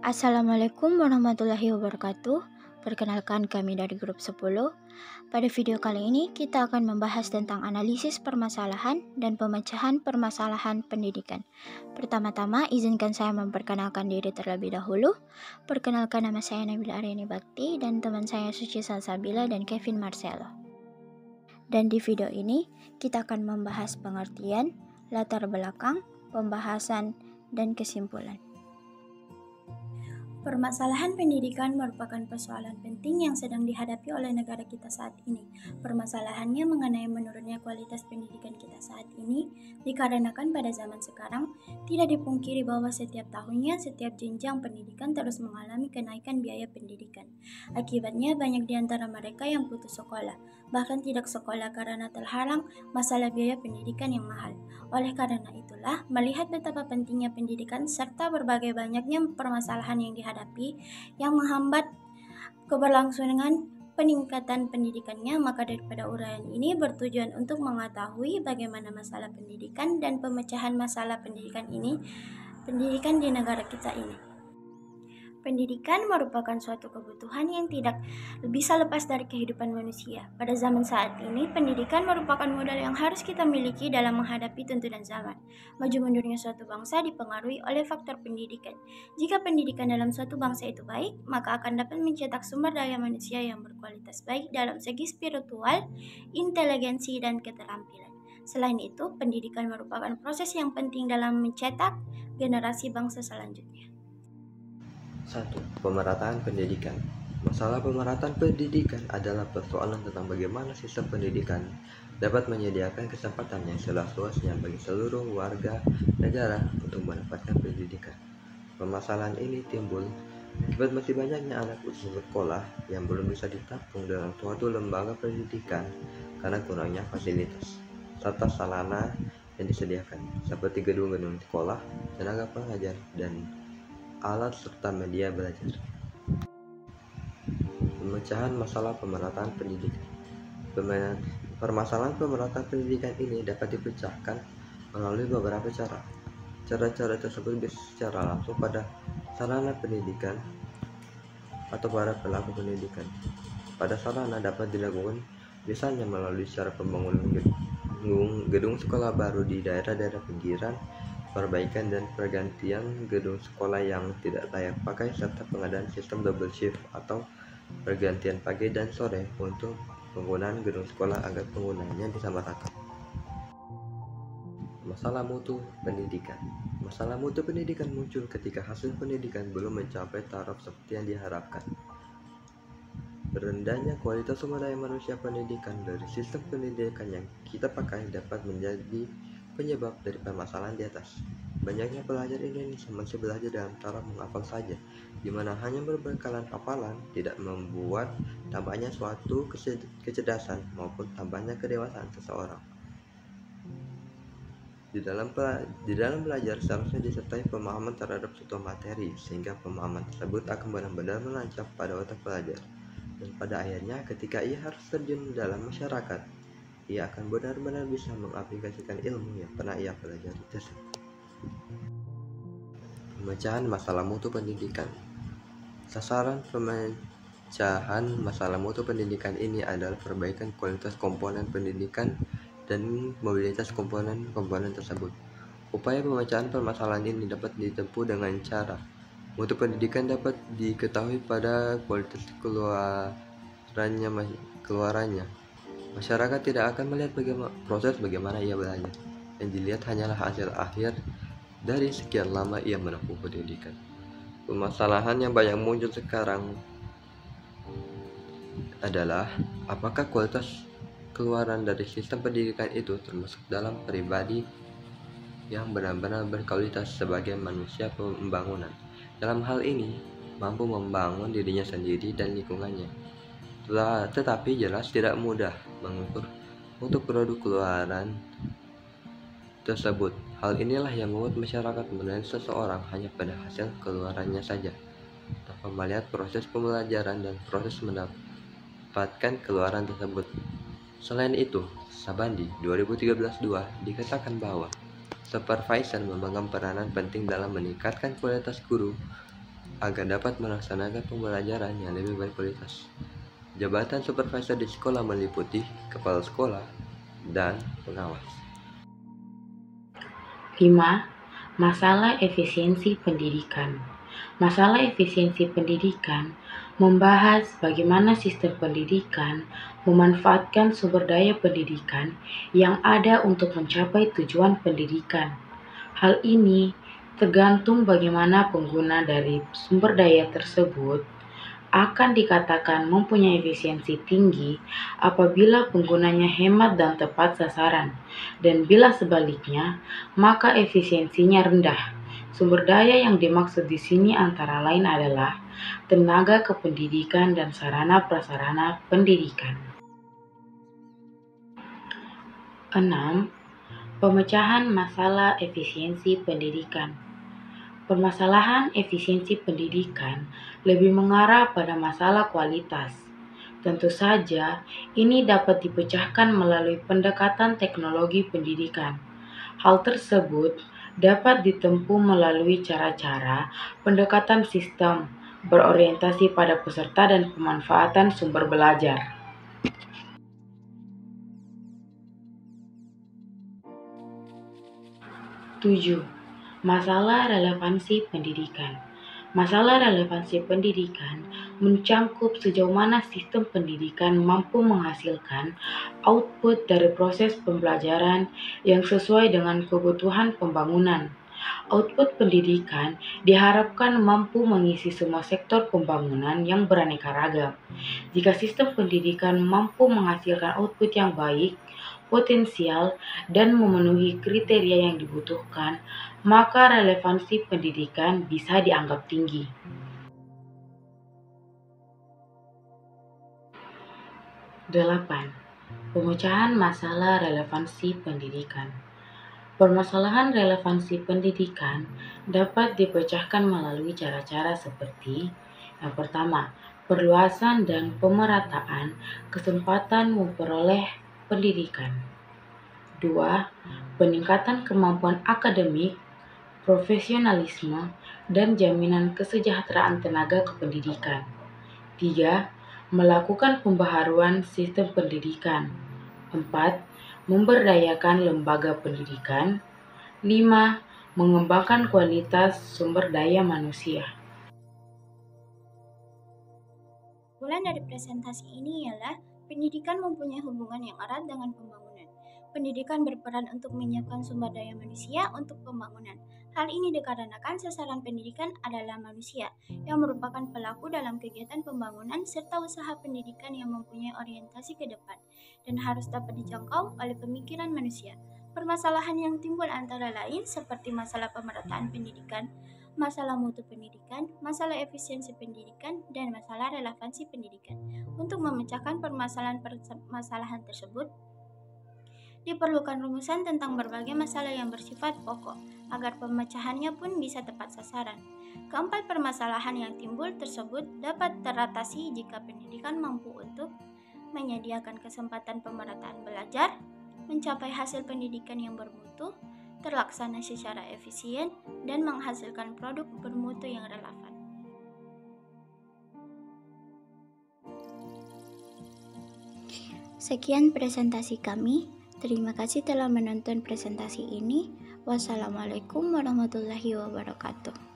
Assalamualaikum warahmatullahi wabarakatuh. Perkenalkan, kami dari grup 10. Pada video kali ini kita akan membahas tentang analisis permasalahan dan pemecahan permasalahan pendidikan. Pertama-tama izinkan saya memperkenalkan diri terlebih dahulu. Perkenalkan, nama saya Nabila Aryani Bakti dan teman saya Suci Salsabila dan Kevin Marcelo. Dan di video ini kita akan membahas pengertian, latar belakang, pembahasan, dan kesimpulan. Permasalahan pendidikan merupakan persoalan penting yang sedang dihadapi oleh negara kita saat ini. Permasalahannya mengenai menurunnya kualitas pendidikan kita saat ini dikarenakan pada zaman sekarang tidak dipungkiri bahwa setiap tahunnya setiap jenjang pendidikan terus mengalami kenaikan biaya pendidikan. Akibatnya banyak di antara mereka yang putus sekolah, bahkan tidak sekolah karena terhalang masalah biaya pendidikan yang mahal. Oleh karena itulah, melihat betapa pentingnya pendidikan serta berbagai banyaknya permasalahan yang dihadapi yang menghambat keberlangsungan peningkatan pendidikannya, maka daripada uraian ini bertujuan untuk mengetahui bagaimana masalah pendidikan dan pemecahan masalah pendidikan di negara kita ini. Pendidikan merupakan suatu kebutuhan yang tidak bisa lepas dari kehidupan manusia. Pada zaman saat ini, pendidikan merupakan modal yang harus kita miliki dalam menghadapi tuntunan zaman. Maju mundurnya suatu bangsa dipengaruhi oleh faktor pendidikan. Jika pendidikan dalam suatu bangsa itu baik, maka akan dapat mencetak sumber daya manusia yang berkualitas baik dalam segi spiritual, inteligensi, dan keterampilan. Selain itu, pendidikan merupakan proses yang penting dalam mencetak generasi bangsa selanjutnya. 1. Pemerataan pendidikan. Masalah pemerataan pendidikan adalah persoalan tentang bagaimana sistem pendidikan dapat menyediakan kesempatan yang seluas-luasnya bagi seluruh warga negara untuk mendapatkan pendidikan. Permasalahan ini timbul akibat masih banyaknya anak usia sekolah yang belum bisa ditampung dalam suatu lembaga pendidikan karena kurangnya fasilitas serta sarana yang disediakan, seperti gedung-gedung sekolah, tenaga pengajar, dan alat serta media belajar. Pemecahan masalah pemerataan pendidikan. Permasalahan pemerataan pendidikan ini dapat dipecahkan melalui beberapa cara. Cara-cara tersebut bisa secara langsung pada sarana pendidikan atau para pelaku pendidikan. Pada sarana dapat dilakukan misalnya melalui cara pembangunan gedung sekolah baru di daerah-daerah pinggiran, perbaikan dan pergantian gedung sekolah yang tidak layak pakai, serta pengadaan sistem double shift atau pergantian pagi dan sore untuk penggunaan gedung sekolah agar penggunanya disamaratakan. Masalah mutu pendidikan. Masalah mutu pendidikan muncul ketika hasil pendidikan belum mencapai taraf seperti yang diharapkan. Rendahnya kualitas sumber daya manusia pendidikan dari sistem pendidikan yang kita pakai dapat menjadi penyebab dari permasalahan di atas. Banyaknya pelajar Indonesia masih belajar dalam taraf menghafal saja, di mana hanya berbekalan hafalan tidak membuat tambahnya suatu kecerdasan maupun tambahnya kedewasaan seseorang. Di dalam belajar seharusnya disertai pemahaman terhadap suatu materi, sehingga pemahaman tersebut akan benar-benar menancap pada otak pelajar, dan pada akhirnya ketika ia harus terjun dalam masyarakat, ia akan benar-benar bisa mengaplikasikan ilmu yang pernah ia pelajari tersebut. Pemecahan masalah mutu pendidikan. Sasaran pemecahan masalah mutu pendidikan ini adalah perbaikan kualitas komponen pendidikan dan mobilitas komponen-komponen tersebut. Upaya pemecahan permasalahan ini dapat ditempuh dengan cara mutu pendidikan dapat diketahui pada kualitas keluarannya. Masyarakat tidak akan melihat bagaimana ia belajar. Yang dilihat hanyalah hasil akhir dari sekian lama ia menempuh pendidikan. Permasalahan yang banyak muncul sekarang adalah apakah kualitas keluaran dari sistem pendidikan itu termasuk dalam pribadi yang benar-benar berkualitas sebagai manusia pembangunan. Dalam hal ini, mampu membangun dirinya sendiri dan lingkungannya. Tetapi jelas tidak mudah mengukur untuk produk keluaran tersebut. Hal inilah yang membuat masyarakat menilai seseorang hanya pada hasil keluarannya saja, tanpa melihat proses pembelajaran dan proses mendapatkan keluaran tersebut. Selain itu, Sabandi 2013-2 dikatakan bahwa supervisor memegang peranan penting dalam meningkatkan kualitas guru agar dapat melaksanakan pembelajaran yang lebih berkualitas. Jabatan supervisor di sekolah meliputi kepala sekolah dan pengawas. 5. Masalah efisiensi pendidikan. Masalah efisiensi pendidikan membahas bagaimana sistem pendidikan memanfaatkan sumber daya pendidikan yang ada untuk mencapai tujuan pendidikan. Hal ini tergantung bagaimana pengguna dari sumber daya tersebut akan dikatakan mempunyai efisiensi tinggi apabila penggunanya hemat dan tepat sasaran, dan bila sebaliknya, maka efisiensinya rendah. Sumber daya yang dimaksud di sini antara lain adalah tenaga kependidikan dan sarana prasarana pendidikan. 6. Pemecahan masalah efisiensi pendidikan. Permasalahan efisiensi pendidikan lebih mengarah pada masalah kualitas. Tentu saja, ini dapat dipecahkan melalui pendekatan teknologi pendidikan. Hal tersebut dapat ditempuh melalui cara-cara pendekatan sistem, berorientasi pada peserta dan pemanfaatan sumber belajar. 7. Masalah relevansi pendidikan. Masalah relevansi pendidikan mencangkup sejauh mana sistem pendidikan mampu menghasilkan output dari proses pembelajaran yang sesuai dengan kebutuhan pembangunan. Output pendidikan diharapkan mampu mengisi semua sektor pembangunan yang beraneka ragam. Jika sistem pendidikan mampu menghasilkan output yang baik, potensial, dan memenuhi kriteria yang dibutuhkan, maka relevansi pendidikan bisa dianggap tinggi. 8. Pemecahan masalah relevansi pendidikan. Permasalahan relevansi pendidikan dapat dipecahkan melalui cara-cara seperti: yang pertama, perluasan dan pemerataan kesempatan memperoleh pendidikan. 2. Peningkatan kemampuan akademik, profesionalisme, dan jaminan kesejahteraan tenaga kependidikan. 3. Melakukan pembaharuan sistem pendidikan. 4. Memberdayakan lembaga pendidikan. 5. Mengembangkan kualitas sumber daya manusia. Kesimpulan dari presentasi ini ialah pendidikan mempunyai hubungan yang erat dengan pembangunan. Pendidikan berperan untuk menyiapkan sumber daya manusia untuk pembangunan. Hal ini dikarenakan sasaran pendidikan adalah manusia, yang merupakan pelaku dalam kegiatan pembangunan serta usaha pendidikan yang mempunyai orientasi ke depan, dan harus dapat dijangkau oleh pemikiran manusia. Permasalahan yang timbul antara lain seperti masalah pemerataan pendidikan, masalah mutu pendidikan, masalah efisiensi pendidikan, dan masalah relevansi pendidikan. Untuk memecahkan permasalahan tersebut, diperlukan rumusan tentang berbagai masalah yang bersifat pokok, agar pemecahannya pun bisa tepat sasaran. Keempat permasalahan yang timbul tersebut dapat teratasi jika pendidikan mampu untuk menyediakan kesempatan pemerataan belajar, mencapai hasil pendidikan yang bermutu, terlaksana secara efisien, dan menghasilkan produk bermutu yang relevan. Sekian presentasi kami. Terima kasih telah menonton presentasi ini. Wassalamualaikum warahmatullahi wabarakatuh.